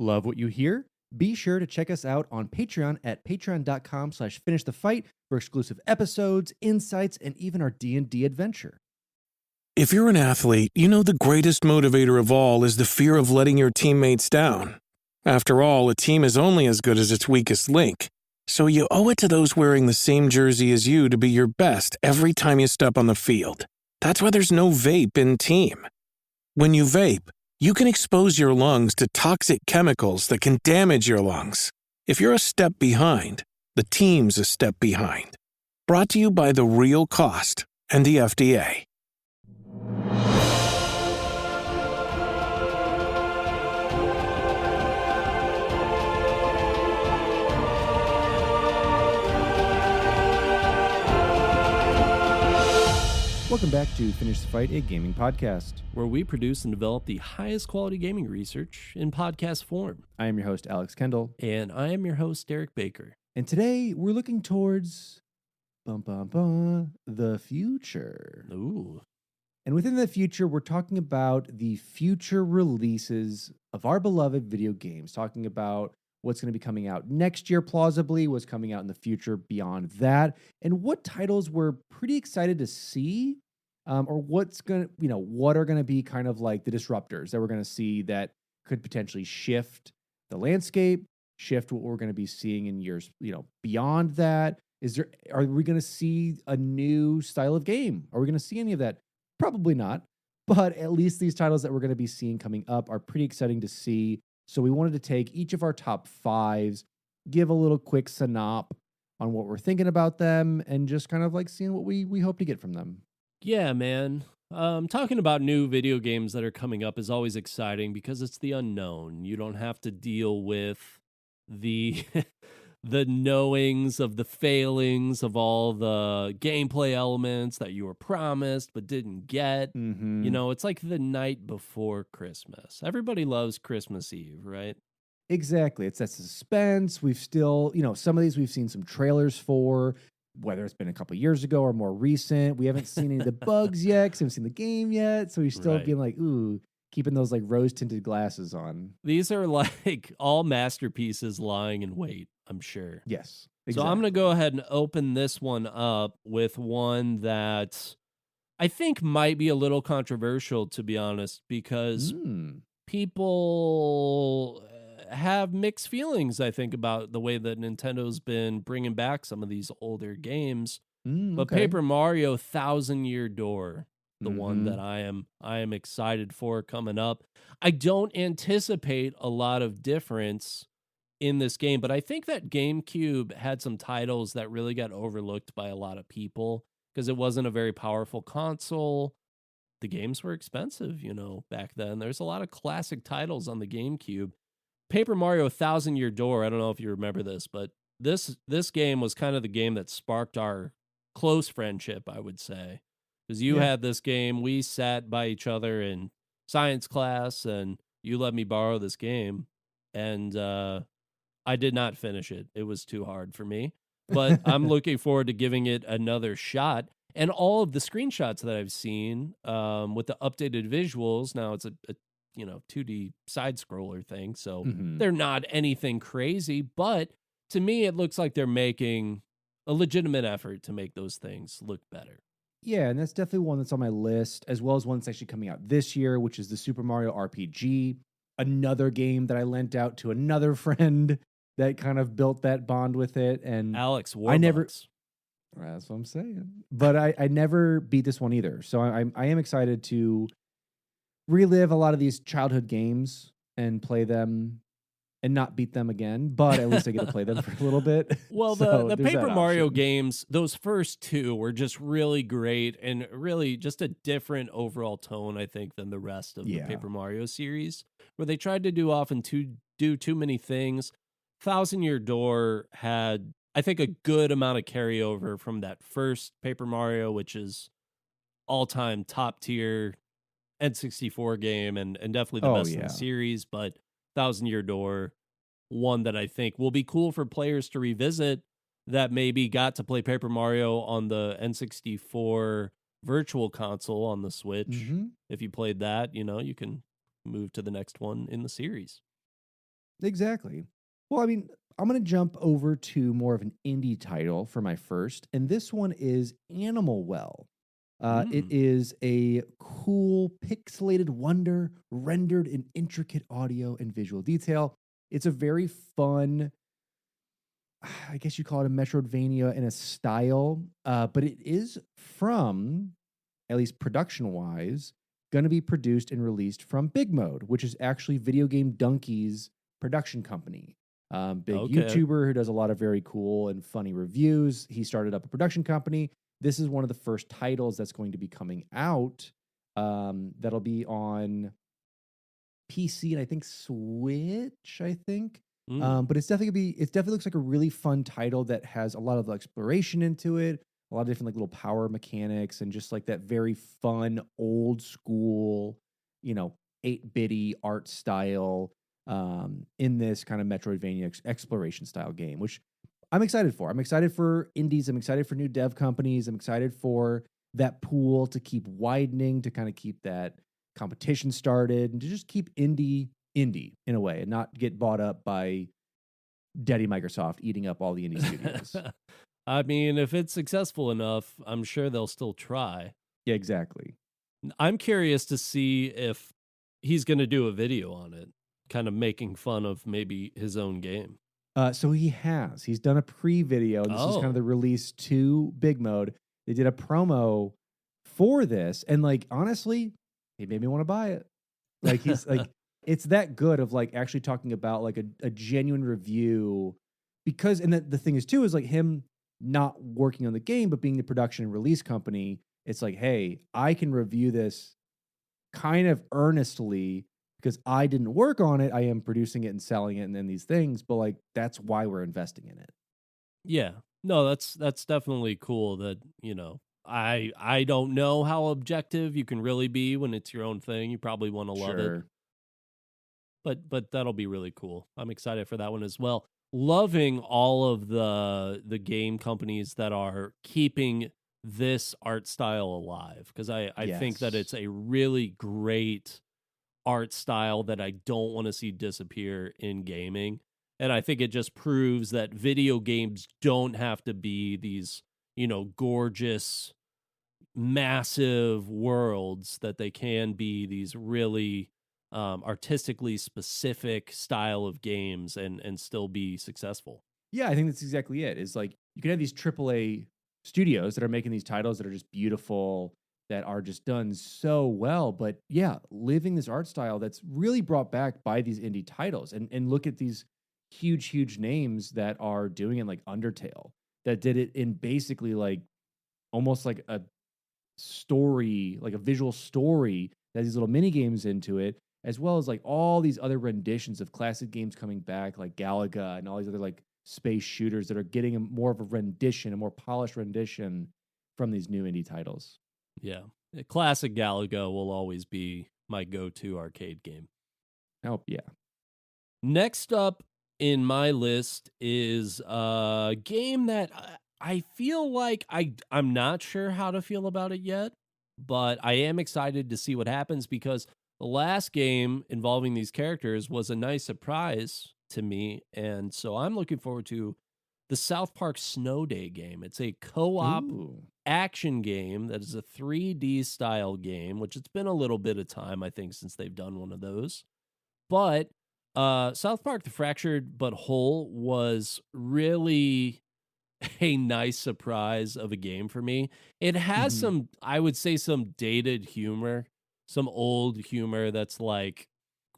Love what you hear? Be sure to check us out on Patreon at patreon.com/finishthefight for exclusive episodes, insights, and even our D&D adventure. If you're an athlete, you know the greatest motivator of all is the fear of letting your teammates down. After all, a team is only as good as its weakest link. So you owe it to those wearing the same jersey as you to be your best every time you step on the field. That's why there's no vape in team. When you vape, you can expose your lungs to toxic chemicals that can damage your lungs. If you're a step behind, the team's a step behind. Brought to you by The Real Cost and the FDA. Welcome back to Finish the Fight, a gaming podcast. Where we produce and develop the highest quality gaming research in podcast form. I am your host, Alex Kendall. And I am your host, Derek Baker. And today we're looking towards the future. Ooh. And within the future, we're talking about the future releases of our beloved video games, talking about what's going to be coming out next year, plausibly, what's coming out in the future beyond that, and what titles we're pretty excited to see, or what's going to, what are going to be kind of like the disruptors that we're going to see that could potentially shift the landscape, shift what we're going to be seeing in years, beyond that. Are we going to see a new style of game? Are we going to see any of that? Probably not, but at least these titles that we're going to be seeing coming up are pretty exciting to see. So we wanted to take each of our top fives, give a little quick synop on what we're thinking about them, and just kind of like seeing what we hope to get from them. Yeah, man. Talking about new video games that are coming up is always exciting because it's the unknown. You don't have to deal with the the knowings of the failings of all the gameplay elements that you were promised but didn't get. Mm-hmm. It's like the night before Christmas. Everybody loves Christmas Eve, right? Exactly. It's that suspense. We've still, some of these we've seen some trailers for, whether it's been a couple years ago or more recent. We haven't seen any of the bugs yet because we haven't seen the game yet. So we're still Right. being like, ooh, keeping those like rose-tinted glasses on. These are like all masterpieces lying in wait, I'm sure. Yes. So I'm going to go ahead and open this one up with one that I think might be a little controversial, to be honest, because people have mixed feelings, I think, about the way that Nintendo's been bringing back some of these older games. But Okay. Paper Mario Thousand Year Door, the one that I am excited for coming up. I don't anticipate a lot of difference in this game, but I think that GameCube had some titles that really got overlooked by a lot of people because it wasn't a very powerful console. The games were expensive, back then. There's a lot of classic titles on the GameCube. Paper Mario Thousand Year Door, I don't know if you remember this, but this game was kind of the game that sparked our close friendship, I would say. Because you had this game, we sat by each other in science class, and you let me borrow this game, and I did not finish it. It was too hard for me. But I'm looking forward to giving it another shot. And all of the screenshots that I've seen with the updated visuals, now it's a 2D side scroller thing, so they're not anything crazy, but to me it looks like they're making a legitimate effort to make those things look better. Yeah, and that's definitely one that's on my list, as well as one that's actually coming out this year, which is the Super Mario RPG, another game that I lent out to another friend that kind of built that bond with it. And Alex, that's what I'm saying. But I never beat this one either. So I am excited to relive a lot of these childhood games and play them and not beat them again, but at least I get to play them for a little bit. Well, So the there's Paper that Mario option. games, those first two were just really great and really just a different overall tone, I think, than the rest of the Paper Mario series, where they tried to do too many things. Thousand Year Door had, I think, a good amount of carryover from that first Paper Mario, which is all-time top tier N64 game and definitely the best in the series, but Thousand Year Door, one that I think will be cool for players to revisit that maybe got to play Paper Mario on the N64 virtual console on the Switch. If you played that, you can move to the next one in the series. Exactly. Well, I mean, I'm going to jump over to more of an indie title for my first, and this one is Animal Well. It Mm. is a cool pixelated wonder rendered in intricate audio and visual detail. It's a very fun, I guess you call it a Metroidvania in a style, but it is from, at least production wise, going to be produced and released from Big Mode, which is actually Video Game Donkey's production company. Big Okay. YouTuber who does a lot of very cool and funny reviews. He started up a production company. This is one of the first titles that's going to be coming out. That'll be on PC and I think Switch, I think. Mm. But it definitely looks like a really fun title that has a lot of exploration into it, a lot of different little power mechanics and just that very fun old school, 8-bitty art style in this kind of Metroidvania exploration style game, which I'm excited for. I'm excited for indies. I'm excited for new dev companies. I'm excited for that pool to keep widening, to kind of keep that competition started, and to just keep indie in a way and not get bought up by Daddy Microsoft eating up all the indie studios. I mean, if it's successful enough, I'm sure they'll still try. Yeah, exactly. I'm curious to see if he's going to do a video on it, kind of making fun of maybe his own game. So he's done a pre-video, and this is kind of Oh. the release to Big Mode. They did a promo for this, and honestly, he made me want to buy it. He's it's that good of actually talking about a genuine review, because and the thing is too is him not working on the game but being the production and release company. It's hey, I can review this kind of earnestly because I didn't work on it. I am producing it and selling it and then these things, but that's why we're investing in it. Yeah. No, that's definitely cool that, I don't know how objective you can really be when it's your own thing. You probably want to love it. Sure. But that'll be really cool. I'm excited for that one as well. Loving all of the game companies that are keeping this art style alive, because I think that Yes. it's a really great art style that I don't want to see disappear in gaming. And I think it just proves that video games don't have to be these, gorgeous, massive worlds, that they can be these really artistically specific style of games and still be successful. Yeah, I think that's exactly it. Is you can have these AAA studios that are making these titles that are just beautiful, that are just done so well. But yeah, living this art style that's really brought back by these indie titles. And look at these huge names that are doing it, like Undertale, that did it in basically almost like a story, like a visual story that has these little mini games into it, as well as all these other renditions of classic games coming back, like Galaga and all these other space shooters that are getting more of a rendition, a more polished rendition from these new indie titles. Yeah. Classic Galaga will always be my go-to arcade game. Oh yeah. Next up in my list is a game that I feel like I'm not sure how to feel about it yet, but I am excited to see what happens, because the last game involving these characters was a nice surprise to me, and so I'm looking forward to the South Park Snow Day game. It's a co-op Ooh. action game that is a 3D style game, which it's been a little bit of time, I think, since they've done one of those. But South Park: The Fractured But Whole was really a nice surprise of a game for me. It has Mhm. some, I would say, some dated humor, some old humor that's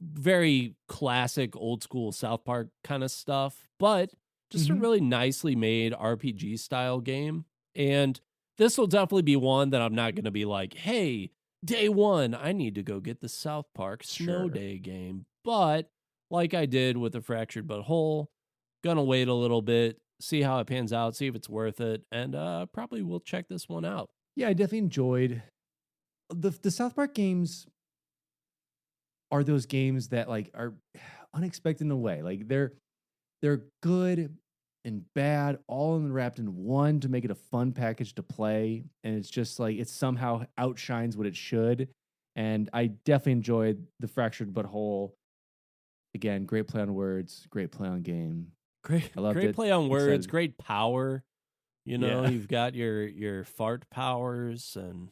very classic old school South Park kind of stuff, but just a Mhm. really nicely made RPG style game. And this will definitely be one that I'm not going to be like, hey, day one, I need to go get the South Park Snow Sure. Day game. But like I did with the Fractured But Whole, gonna wait a little bit, see how it pans out, see if it's worth it, and probably will check this one out. Yeah, I definitely enjoyed the South Park games. Are those games that are unexpected in a way. They're good and bad all wrapped in one to make it a fun package to play, and it's just it somehow outshines what it should. And I definitely enjoyed the Fractured But Whole. Again, great play on words, great play on game. Great, I loved great it. play on words, Excited. great power. You know, Yeah. you've got your fart powers and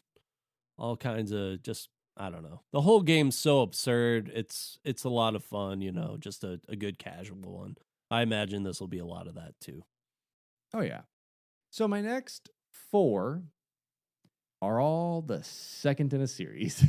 all kinds of just I don't know. The whole game's so absurd. It's a lot of fun, you know, just a good casual one. I imagine this will be a lot of that too. Oh, yeah. So my next 4 are all the second in a series.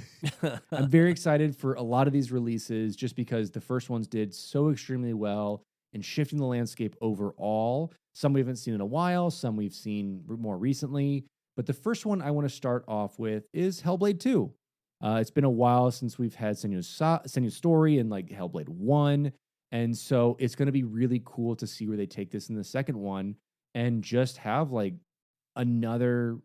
I'm very excited for a lot of these releases just because the first ones did so extremely well in shifting the landscape overall. Some we haven't seen in a while, some we've seen more recently. But the first one I want to start off with is Hellblade 2. It's been a while since we've had Senua's Story and like Hellblade 1. And so it's going to be really cool to see where they take this in the second one and just have like another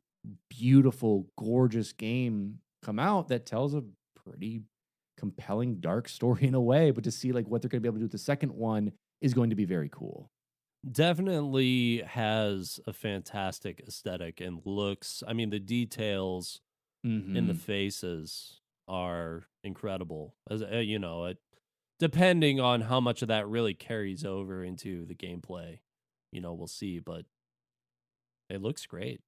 beautiful, gorgeous game come out that tells a pretty compelling, dark story in a way. But to see like what they're going to be able to do with the second one is going to be very cool. Definitely has a fantastic aesthetic and looks. I mean, the details in the faces are incredible. As you know, depending on how much of that really carries over into the gameplay, you know, we'll see. But it looks great.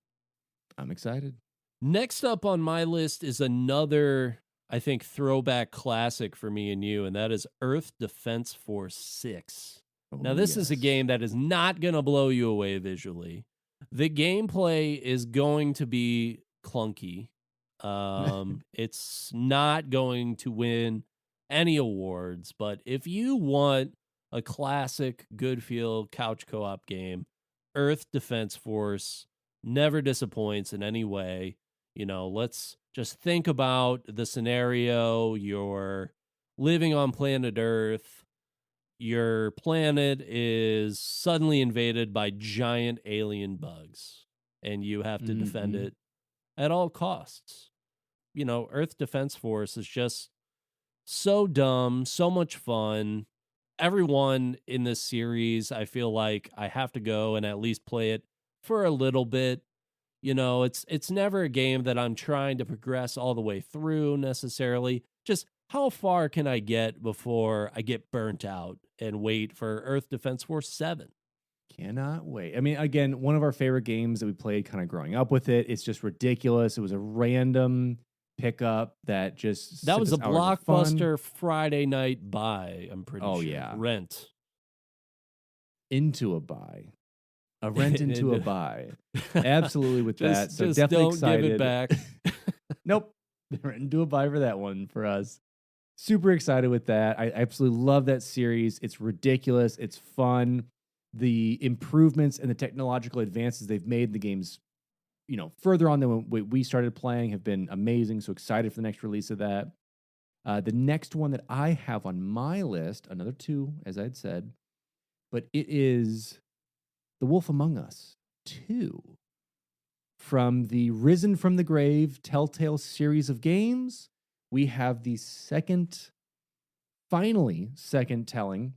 I'm excited. Next up on my list is another, I think, throwback classic for me and you, and that is Earth Defense Force 6. Now, this is a game that is not going to blow you away visually. The gameplay is going to be clunky. It's not going to win any awards, but if you want a classic, good feel couch co-op game, Earth Defense Force never disappoints in any way. You know, let's just think about the scenario. You're living on planet Earth. Your planet is suddenly invaded by giant alien bugs, and you have to defend it at all costs. You know, Earth Defense Force is just so dumb, so much fun. Everyone in this series, I feel like I have to go and at least play it for a little bit. You know, it's never a game that I'm trying to progress all the way through necessarily. Just how far can I get before I get burnt out and wait for Earth Defense Force 7? Cannot wait. I mean, again, one of our favorite games that we played kind of growing up with it. It's just ridiculous. It was a random pickup that just that was a blockbuster fun. Friday night buy, I'm pretty sure. Yeah. Rent. Into a buy. A rent into a buy. Absolutely with that. So definitely don't excited. Give it back. Nope. Rent into a buy for that one for us. Super excited with that. I absolutely love that series. It's ridiculous. It's fun. The improvements and the technological advances they've made in the games, you know, further on than when we started playing have been amazing. So excited for the next release of that. The next one that I have on my list, another 2, as I had said, but it is The Wolf Among Us 2. From the Risen from the Grave Telltale series of games, we have the finally second telling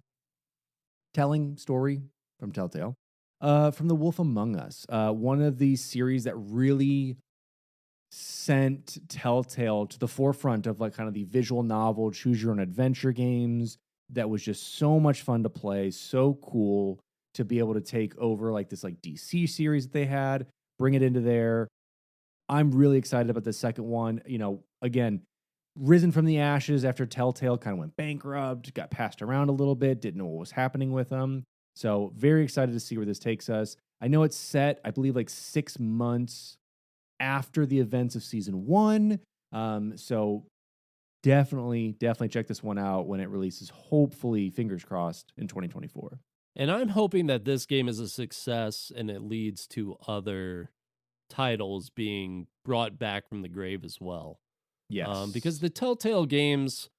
story from Telltale, from The Wolf Among Us. One of these series that really sent Telltale to the forefront of like kind of the visual novel, choose your own adventure games. That was just so much fun to play, so cool to be able to take over like this like DC series that they had, bring it into there. I'm really excited about the second one. You know, again, risen from the ashes after Telltale kind of went bankrupt, got passed around a little bit, didn't know what was happening with them. So very excited to see where this takes us. I know it's set, I believe, like 6 months after the events of season 1. So definitely check this one out when it releases, hopefully, fingers crossed, in 2024. And I'm hoping that this game is a success and it leads to other titles being brought back from the grave as well. Yes. Because the Telltale games,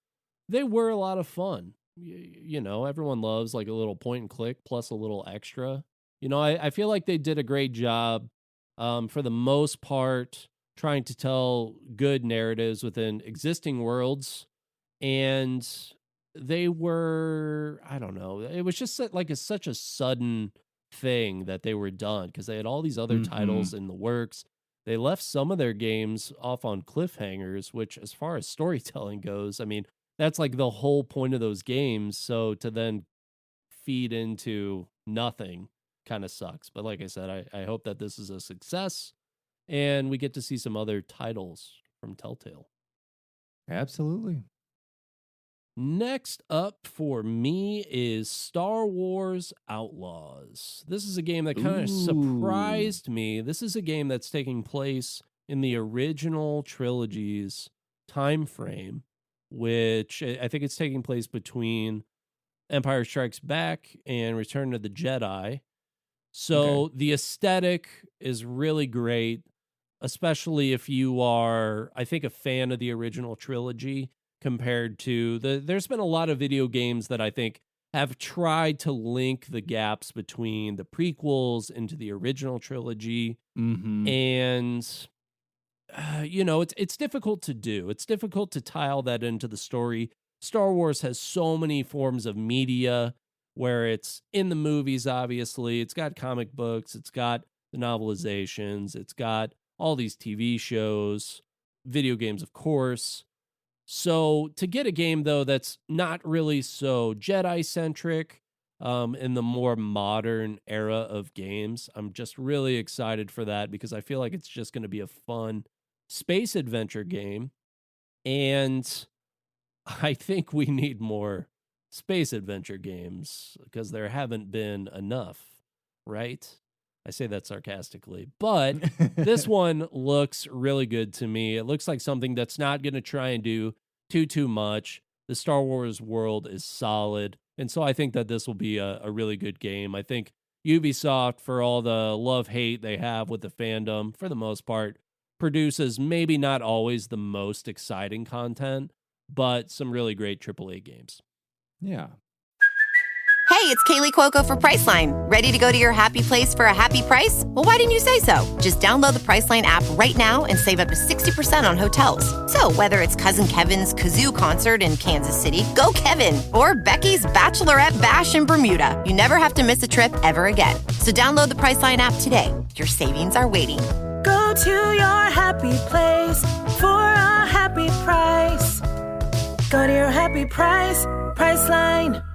they were a lot of fun. You know, everyone loves like a little point and click plus a little extra. You know, I feel like they did a great job for the most part trying to tell good narratives within existing worlds. And they were, I don't know, it was just like such a sudden thing that they were done because they had all these other titles in the works. They left some of their games off on cliffhangers, which as far as storytelling goes, I mean, that's like the whole point of those games. So to then feed into nothing kind of sucks. But like I said, I hope that this is a success and we get to see some other titles from Telltale. Absolutely. Next up for me is Star Wars Outlaws. This is a game that kind of surprised me. This is a game that's taking place in the original trilogy's time frame, which I think it's taking place between Empire Strikes Back and Return of the Jedi. So the aesthetic is really great, especially if you are, I think, a fan of the original trilogy compared to there's been a lot of video games that I think have tried to link the gaps between the prequels into the original trilogy. And it's difficult to do. It's difficult to tie all that into the story. Star Wars has so many forms of media, where it's in the movies, obviously. It's got comic books. It's got the novelizations. It's got all these TV shows, video games, of course. So to get a game, though, that's not really so Jedi-centric in the more modern era of games, I'm just really excited for that because I feel like it's just going to be a fun space adventure game. And I think we need more space adventure games because there haven't been enough, right? I say that sarcastically, but this one looks really good to me. It looks like something that's not going to try and do too much. The Star Wars world is solid, and so I think that this will be a really good game. I think Ubisoft, for all the love-hate they have with the fandom, for the most part, produces maybe not always the most exciting content, but some really great AAA games. Yeah. Hey, it's Kaylee Cuoco for Priceline. Ready to go to your happy place for a happy price? Well, why didn't you say so? Just download the Priceline app right now and save up to 60% on hotels. So whether it's Cousin Kevin's Kazoo Concert in Kansas City, go Kevin, or Becky's Bachelorette Bash in Bermuda, you never have to miss a trip ever again. So download the Priceline app today. Your savings are waiting. Go to your happy place for a happy price. Go to your happy price, Priceline.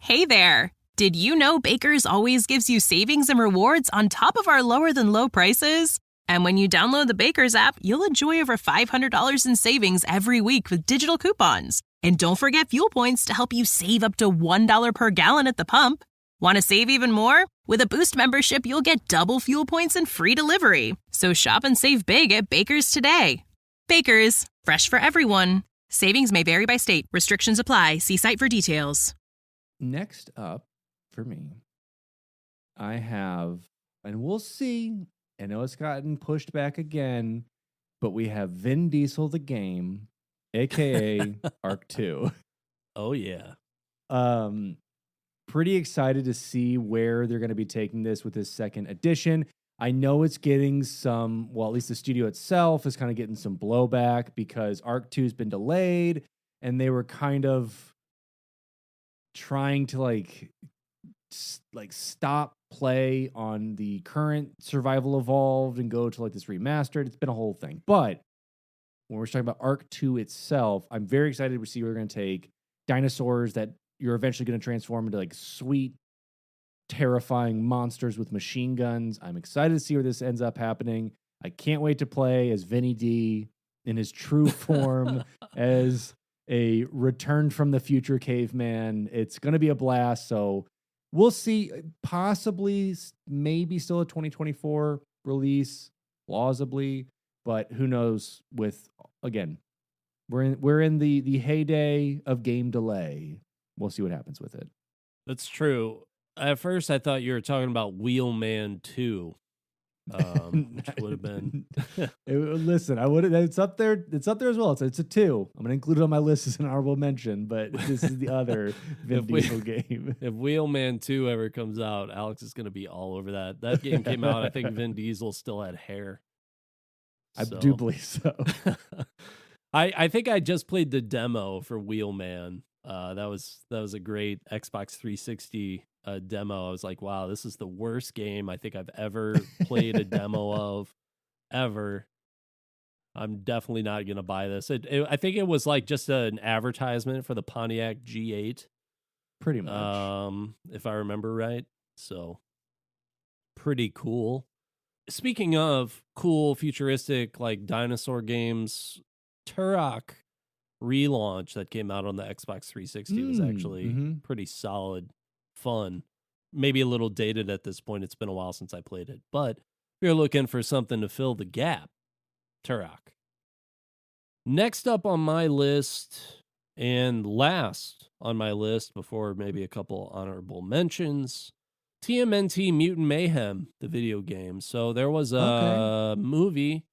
Hey there! Did you know Baker's always gives you savings and rewards on top of our lower-than-low prices? And when you download the Baker's app, you'll enjoy over $500 in savings every week with digital coupons. And don't forget fuel points to help you save up to $1 per gallon at the pump. Want to save even more? With a Boost membership, you'll get double fuel points and free delivery. So shop and save big at Baker's today. Baker's, fresh for everyone. Savings may vary by state. Restrictions apply. See site for details. Next up for me, I have, and we'll see, I know it's gotten pushed back again, but we have Vin Diesel the game, aka Arc 2. Oh yeah. Pretty excited to see where they're going to be taking this with this second edition. I know it's getting some, well, at least the studio itself is kind of getting some blowback because Arc 2 has been delayed and they were kind of trying to like stop play on the current Survival Evolved and go to like this remastered. It's been a whole thing. But when we're talking about Arc 2 itself, I'm very excited to see where they're going to take dinosaurs that you're eventually going to transform into like sweet, terrifying monsters with machine guns. I'm excited to see where this ends up happening. I can't wait to play as Vinny D in his true form as a return from the future caveman. It's going to be a blast. So we'll see. Possibly, maybe still a 2024 release, plausibly, but who knows? With again, we're in the heyday of game delay. We'll see what happens with it. That's true. At first, I thought you were talking about Wheelman 2. Which would have been listen, I would. It's up there. It's up there as well. It's a 2. I'm gonna include it on my list as an honorable mention, but this is the other Vin Diesel game. If Wheelman 2 ever comes out, Alex is gonna be all over that. That game came out. I think Vin Diesel still had hair. I do believe so. I think I just played the demo for Wheelman. That was a great Xbox 360 demo. I was like, wow, this is the worst game I think I've ever played a demo of ever. I'm definitely not going to buy this. I think it was like just an advertisement for the Pontiac G8. Pretty much. If I remember right. So pretty cool. Speaking of cool futuristic like dinosaur games, Turok relaunch that came out on the Xbox 360 was actually pretty solid, fun. Maybe a little dated at this point. It's been a while since I played it. But if you're looking for something to fill the gap, Turok. Next up on my list, and last on my list before maybe a couple honorable mentions, TMNT Mutant Mayhem, the video game. So there was a movie,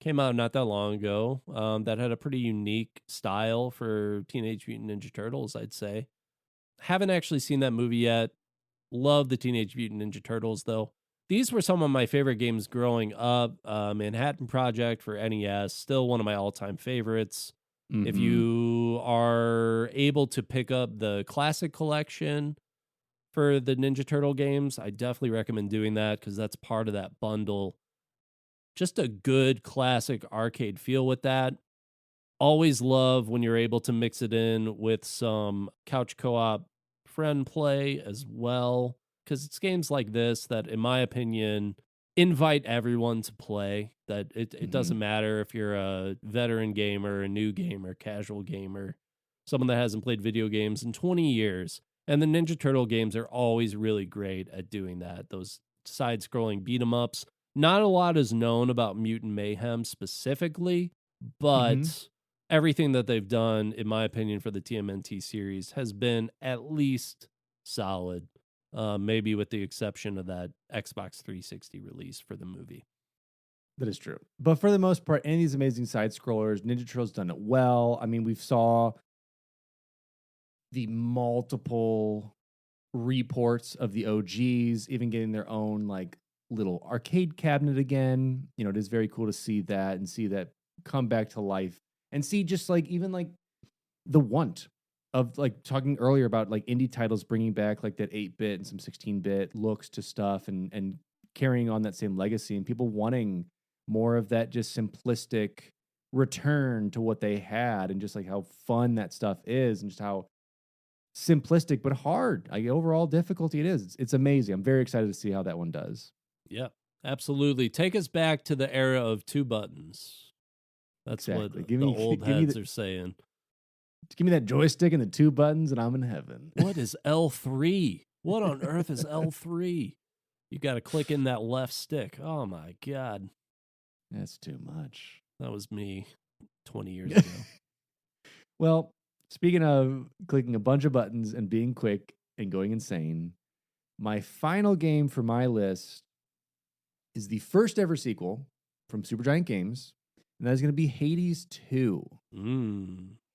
came out not that long ago, that had a pretty unique style for Teenage Mutant Ninja Turtles, I'd say. Haven't actually seen that movie yet. Love the Teenage Mutant Ninja Turtles, though. These were some of my favorite games growing up. Manhattan Project for NES, still one of my all-time favorites. If you are able to pick up the classic collection for the Ninja Turtle games, I definitely recommend doing that because that's part of that bundle. Just a good classic arcade feel with that. Always love when you're able to mix it in with some couch co-op friend play as well, because it's games like this that, in my opinion, invite everyone to play. That it doesn't matter if you're a veteran gamer, a new gamer, casual gamer, someone that hasn't played video games in 20 years. And the Ninja Turtle games are always really great at doing that. Those side-scrolling beat-em-ups. Not a lot is known about Mutant Mayhem specifically, but everything that they've done, in my opinion, for the TMNT series has been at least solid, maybe with the exception of that Xbox 360 release for the movie. That is true. But for the most part, any of these amazing side-scrollers, Ninja Turtles done it well. I mean, we've saw the multiple reports of the OGs, even getting their own like little arcade cabinet again. You know, it is very cool to see that and see that come back to life and see just like even like the want of like talking earlier about like indie titles bringing back like that 8-bit and some 16-bit looks to stuff and carrying on that same legacy and people wanting more of that just simplistic return to what they had and just like how fun that stuff is and just how simplistic but hard, like overall difficulty it is. It's amazing. I'm very excited to see how that one does. Yeah, absolutely. Take us back to the era of 2 buttons. That's Exactly. what the old heads are saying. Give me that joystick and the 2 buttons and I'm in heaven. What is L3? What on earth is L3? You got to click in that left stick. Oh my God. That's too much. That was me 20 years ago. Well, speaking of clicking a bunch of buttons and being quick and going insane, my final game for my list is the first ever sequel from Supergiant Games, and that is going to be Hades 2.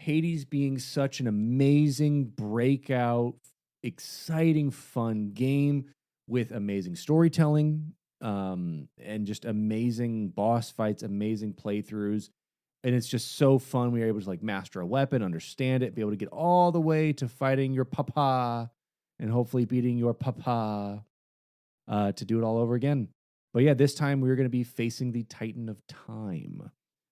Hades being such an amazing breakout, exciting, fun game with amazing storytelling and just amazing boss fights, amazing playthroughs. And it's just so fun. We are able to like master a weapon, understand it, be able to get all the way to fighting your papa and hopefully beating your papa to do it all over again. But yeah, this time we're going to be facing the Titan of Time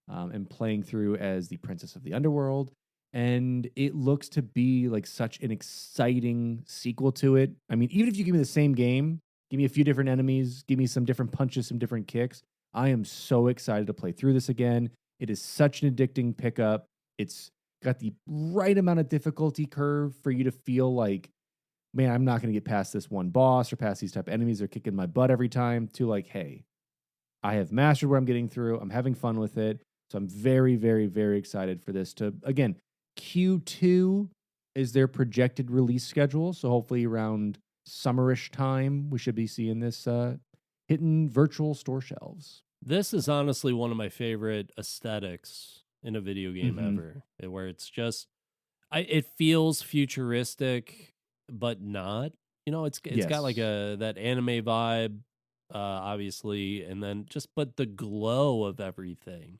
and playing through as the Princess of the Underworld. And it looks to be like such an exciting sequel to it. I mean, even if you give me the same game, give me a few different enemies, give me some different punches, some different kicks, I am so excited to play through this again. It is such an addicting pickup. It's got the right amount of difficulty curve for you to feel like, man, I'm not going to get past this one boss or past these type of enemies. They're kicking my butt every time, to like, hey, I have mastered what I'm getting through. I'm having fun with it. So I'm very, very, very excited for this to, again, Q2 is their projected release schedule. So hopefully around summerish time, we should be seeing this hitting virtual store shelves. This is honestly one of my favorite aesthetics in a video game ever, where it's just, it feels futuristic, but not. You know, it's got like that anime vibe, obviously, and then but the glow of everything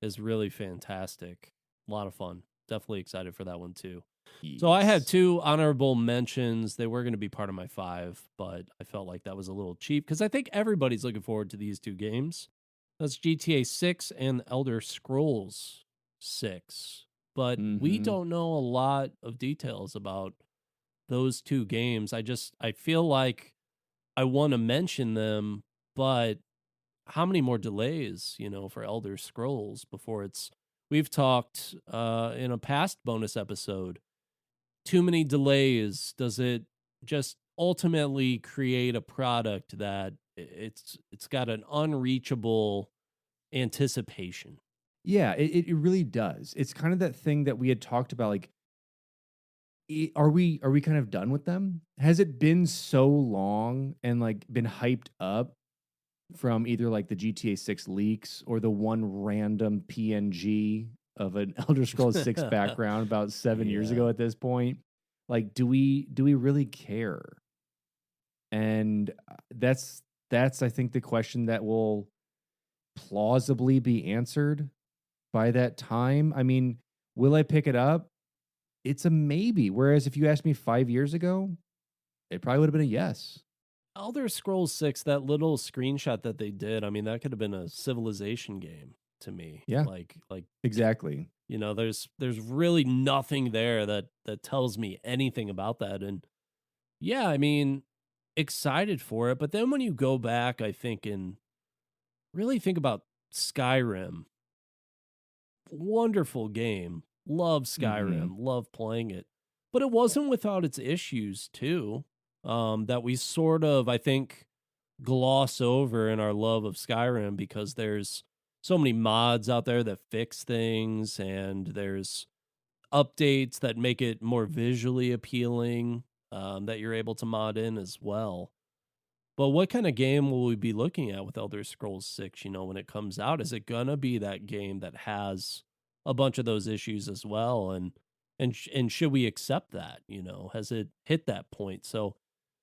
is really fantastic. A lot of fun. Definitely excited for that one too. Yes. So I had 2 honorable mentions. They were going to be part of my 5, but I felt like that was a little cheap because I think everybody's looking forward to these 2 games. That's GTA 6 and Elder Scrolls 6. But we Mm-hmm. don't know a lot of details about those two games. I feel like I want to mention them, but how many more delays, for Elder Scrolls before we've talked in a past bonus episode, too many delays. Does it just ultimately create a product that it's got an unreachable anticipation? Yeah, it really does. It's kind of that thing that we had talked about. Like, are we kind of done with them? Has it been so long and like been hyped up from either like the GTA 6 leaks or the one random PNG of an Elder Scrolls 6 background about 7 years ago Yeah. at this point? Like, do we really care? And that's I think the question that will plausibly be answered by that time. I mean, will I pick it up? It's a maybe. Whereas if you asked me 5 years ago, it probably would have been a yes. Elder Scrolls 6, that little screenshot that they did, I mean, that could have been a Civilization game to me. Yeah. Like Exactly. there's really nothing there that tells me anything about that. And yeah, I mean, excited for it. But then when you go back, I think, and really think about Skyrim, wonderful game. Love Skyrim, love playing it. But it wasn't without its issues too, that we sort of, I think, gloss over in our love of Skyrim because there's so many mods out there that fix things, and there's updates that make it more visually appealing, that you're able to mod in as well. But what kind of game will we be looking at with Elder Scrolls 6, when it comes out? Is it gonna be that game that has a bunch of those issues as well? And should we accept that? Has it hit that point? So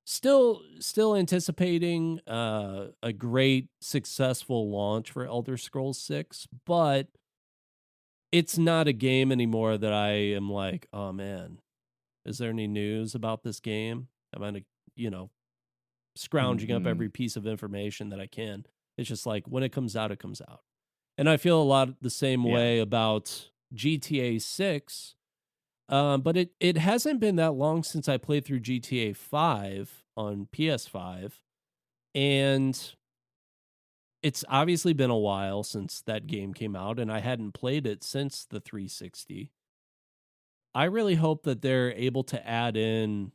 still anticipating a great successful launch for Elder Scrolls 6, but it's not a game anymore that I am like, oh man, is there any news about this game? Am I, scrounging up every piece of information that I can? It's just like when it comes out, it comes out. And I feel a lot the same way about GTA 6. But it hasn't been that long since I played through GTA 5 on PS5. And it's obviously been a while since that game came out, and I hadn't played it since the 360. I really hope that they're able to add in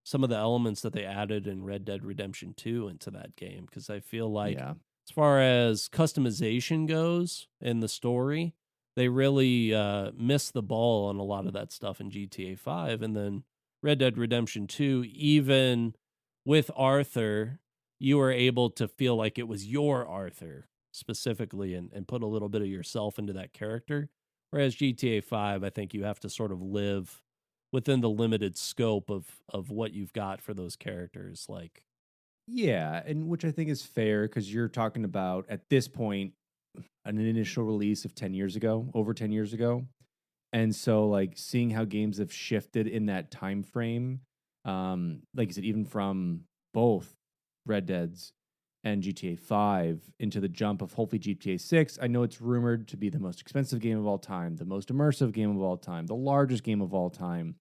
some of the elements that they added in Red Dead Redemption 2 into that game, because I feel like as far as customization goes in the story, they really missed the ball on a lot of that stuff in GTA 5. And then Red Dead Redemption 2, even with Arthur, you were able to feel like it was your Arthur specifically, and put a little bit of yourself into that character. Whereas GTA 5, I think you have to sort of live within the limited scope of what you've got for those characters. Like, Yeah, and which I think is fair because you're talking about at this point an initial release of 10 years ago, over 10 years ago. And so like seeing how games have shifted in that time frame, like you said, even from both Red Dead's and GTA 5 into the jump of hopefully GTA 6. I know it's rumored to be the most expensive game of all time, the most immersive game of all time, the largest game of all time.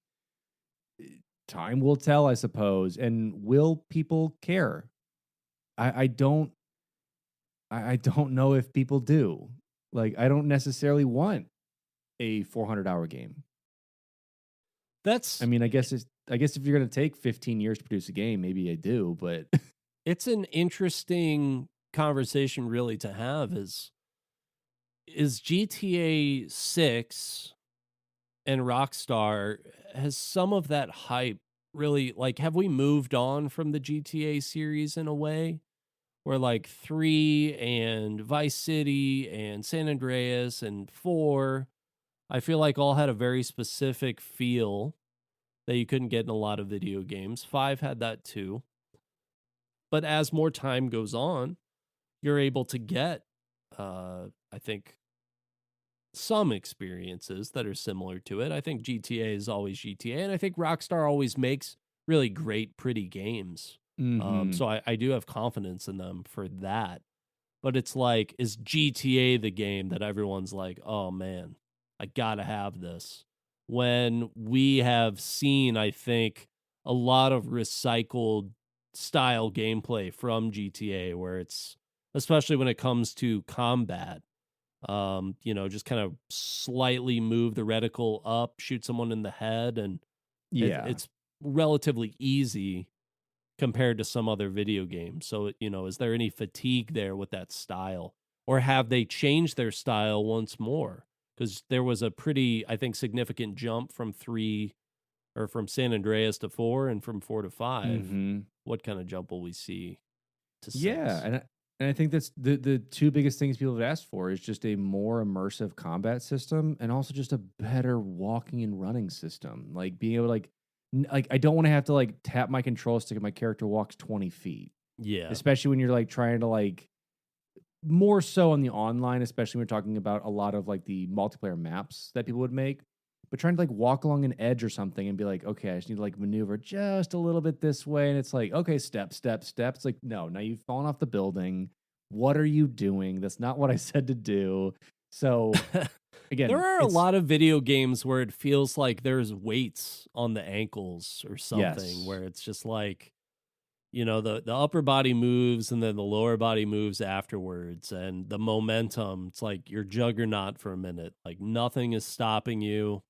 Time will tell, I suppose. And will people care? I don't know if people do. Like, I don't necessarily want a 400-hour game. that's I mean, I guess if you're going to take 15 years to produce a game, maybe I do, but it's an interesting conversation really to have. Is GTA 6 and Rockstar, has some of that hype really, like, have we moved on from the GTA series in a way where like 3 and Vice City and San Andreas and 4, I feel like all had a very specific feel that you couldn't get in a lot of video games. 5 had that too. But as more time goes on, you're able to get, I think, some experiences that are similar to it. I think GTA is always GTA, and I think Rockstar always makes really great, pretty games. So I do have confidence in them for that. but it's like, is GTA the game that everyone's like, oh man, I gotta have this? When we have seen, I think, a lot of recycled style gameplay from GTA, where it's, especially when it comes to combat, just kind of slightly move the reticle up, shoot someone in the head, and Yeah. it's relatively easy compared to some other video games. So, is there any fatigue there with that style? Or have they changed their style once more? Because there was a pretty, I think, significant jump from from San Andreas to 4 and from 4 to 5. Mhm. What kind of jump will we see to 6? Yeah, and I think that's the two biggest things people have asked for is just a more immersive combat system and also just a better walking and running system. Like being able to like I don't want to have to like tap my control stick if my character walks 20 feet. Yeah. Especially when you're like trying to like more so on the online, especially when we're talking about a lot of like the multiplayer maps that people would make. But trying to like walk along an edge or something and be like, okay, I just need to like maneuver just a little bit this way. And it's like, okay, step. It's like, no, now you've fallen off the building. What are you doing? That's not what I said to do. So again, there are a lot of video games where it feels like there's weights on the ankles or something, Yes. where it's just like, the upper body moves and then the lower body moves afterwards, and the momentum, it's like you're juggernaut for a minute. Like nothing is stopping you.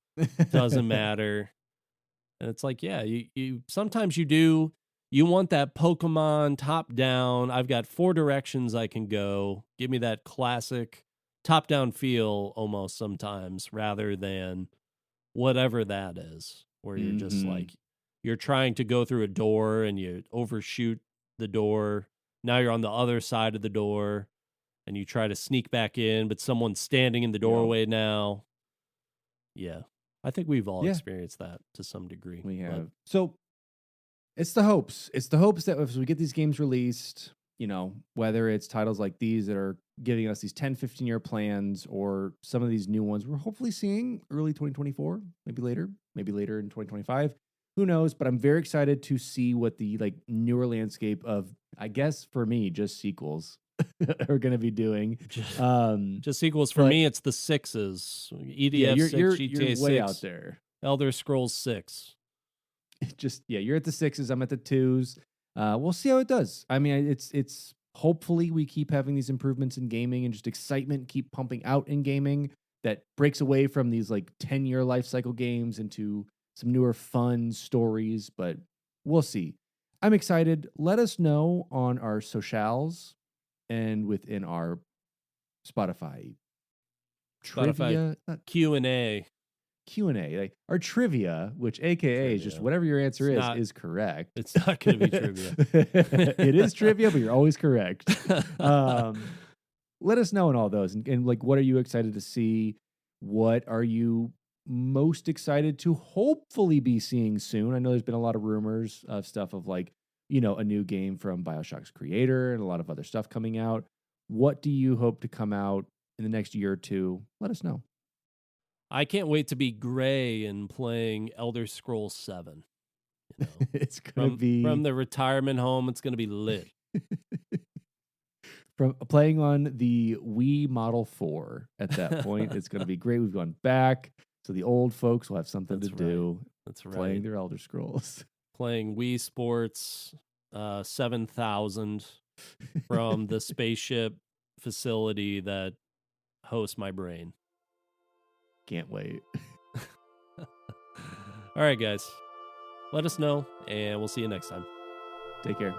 Doesn't matter. And it's like, yeah, you sometimes you want that Pokemon top down. I've got 4 directions I can go. Give me that classic top down feel almost sometimes, rather than whatever that is, where you're just like, you're trying to go through a door and you overshoot the door. Now you're on the other side of the door and you try to sneak back in, but someone's standing in the doorway now. Yeah. I think we've all experienced that to some degree. We have. So it's the hopes. It's the hopes that as we get these games released, whether it's titles like these that are giving us these 10, 15-year plans, or some of these new ones we're hopefully seeing early 2024, maybe later in 2025. Who knows? But I'm very excited to see what the like newer landscape of, I guess for me, just sequels are going to be doing. Just sequels for me. It's the 6s. EDF 6, GTA you're 6, way out there. Elder Scrolls 6. You're at the 6s. I'm at the 2s. We'll see how it does. I mean, it's hopefully we keep having these improvements in gaming and just excitement keep pumping out in gaming that breaks away from these like 10-year life cycle games into some newer fun stories. But we'll see. I'm excited. Let us know on our socials and within our Spotify trivia Q&A. Like our trivia, which AKA is just whatever your answer is correct. It's not going to be trivia. It is trivia, but you're always correct. Let us know in all those. And like, what are you excited to see? What are you most excited to hopefully be seeing soon? I know there's been a lot of rumors of stuff of like, a new game from BioShock's creator and a lot of other stuff coming out. What do you hope to come out in the next year or two? Let us know. I can't wait to be Gray and playing Elder Scrolls 7. It's going to be from the retirement home. It's going to be lit. From playing on the Wii Model 4 at that point, it's going to be great. We've gone back, so the old folks will have something to do. That's right. Playing their Elder Scrolls. Playing Wii Sports 7000 from the spaceship facility that hosts my brain. Can't wait. All right, guys. Let us know, and we'll see you next time. Take care.